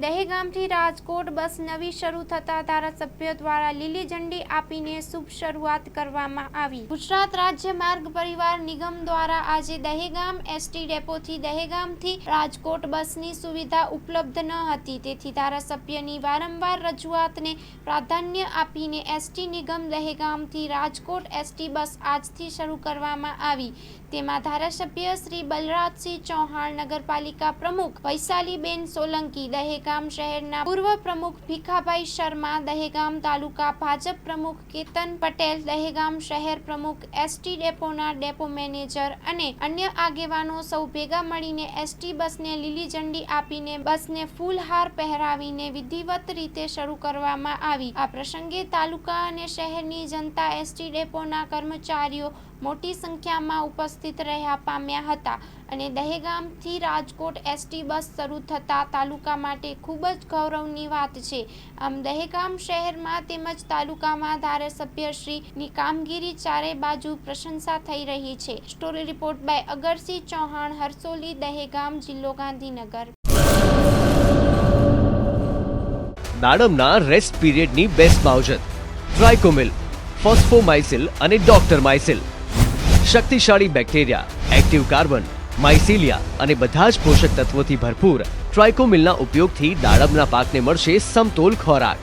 દહેગામથી રાજકોટ બસ નવી શરૂ થતા ધારાસભ્યો દ્વારા લીલી ઝંડી આપીને શુભ શરૂઆત કરવામાં આવી। ગુજરાત રાજ્ય માર્ગ પરિવાર નિગમ દ્વારા આજે દહેગામ એસટી ડેપોથી દહેગામથી રાજકોટ બસની સુવિધા ઉપલબ્ધ ન હતી, તેથી ધારાસભ્યની વારંવાર રજૂઆતને પ્રાધાન્ય આપીને એસટી નિગમ દહેગામથી રાજકોટ એસટી બસ આજથી શરૂ કરવામાં આવી। તેમાં ધારાસભ્ય શ્રી બલરાજસિંહ ચૌહાણ, નગરપાલિકા પ્રમુખ વૈશાલીબેન સોલંકી, દહેગામ શહેરના પૂર્વ પ્રમુખ ભીખાભાઈ શર્મા, દહેગામ તાલુકા ભાજપ પ્રમુખ કેતન પટેલ, દહેગામ શહેર પ્રમુખ, એસટી ડેપોના ડેપો મેનેજર અને અન્ય આગેવાનો સૌ ભેગા મળીને એસટી બસને લીલી ઝંડી આપીને બસને ફૂલહાર પહેરાવીને વિધિવત રીતે શરૂ કરવામાં આવી। આ પ્રસંગે તાલુકા અને શહેરની જનતા, એસટી ડેપોના કર્મચારીઓ મોટી સંખ્યામાં ઉપસ્થિત રહ્યા પામ્યા હતા અને દહેગામથી રાજકોટ એસટી બસ શરૂ થતા તાલુકા માટે ખૂબ જ ગૌરવની વાત છે। આમ દહેગામ શહેરમાં તેમજ તાલુકામાં ધારાસભ્યશ્રીની કામગીરી ચારે બાજુ પ્રશંસા થઈ રહી છે। Story report by Agarsinh Chauhan, Harsoli, Dahegam, જિલ્લો ગાંધીનગર। દાડમના રેસ્ટ પીરિયડની બેસ્ટ માવજત ટ્રાઇકોમિલ, ફોસ્ફોમાઇસિલ અને ડોક્ટરમાઇસિલ। શક્તિશાળી બેક્ટેરિયા, એક્ટિવ કાર્બન, માઇસીલિયા અને બધા જ પોષક તત્વોથી ભરપૂર ટ્રાઇકોમિલના ઉપયોગથી દાડમના પાકને મળશે સમતોલ ખોરાક।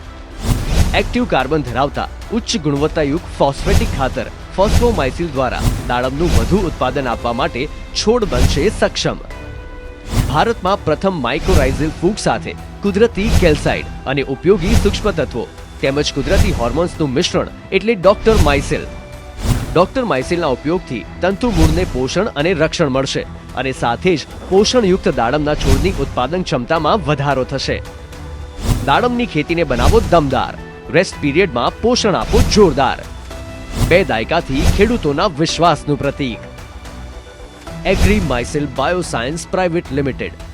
એક્ટિવ કાર્બન ધરાવતા ઉચ્ચ ગુણવત્તાયુક્ત ફોસ્ફેટિક ખાતર ફોસ્ફોમાઇસિલ દ્વારા દાડમનું વધુ ઉત્પાદન આપવા માટે છોડ બનશે સક્ષમ। ભારતમાં પ્રથમ માઇક્રોરાઇઝલ ફૂગ સાથે કુદરતી કેલ્સાઇડ અને ઉપયોગી સૂક્ષ્મ તત્વો તેમજ કુદરતી હોર્મોન્સનું મિશ્રણ એટલે ડોક્ટરમાઇસિલ। ડોક્ટરમાઇસિલના ઉપયોગથી તંતુમૂળને પોષણ અને રક્ષણ મળશે અને સાથે જ પોષણયુક્ત દાડમના છોડની ઉત્પાદન ક્ષમતામાં વધારો થશે। દાડમની ખેતીને બનાવો દમદાર, રેસ્ટ પીરિયડમાં પોષણ આપો જોરદાર। 2 દાયકાથી ખેડૂતોના વિશ્વાસનું પ્રતીક। એગ્રીમાઇસિલ બાયોસાયન્સ પ્રાઇવેટ લિમિટેડ।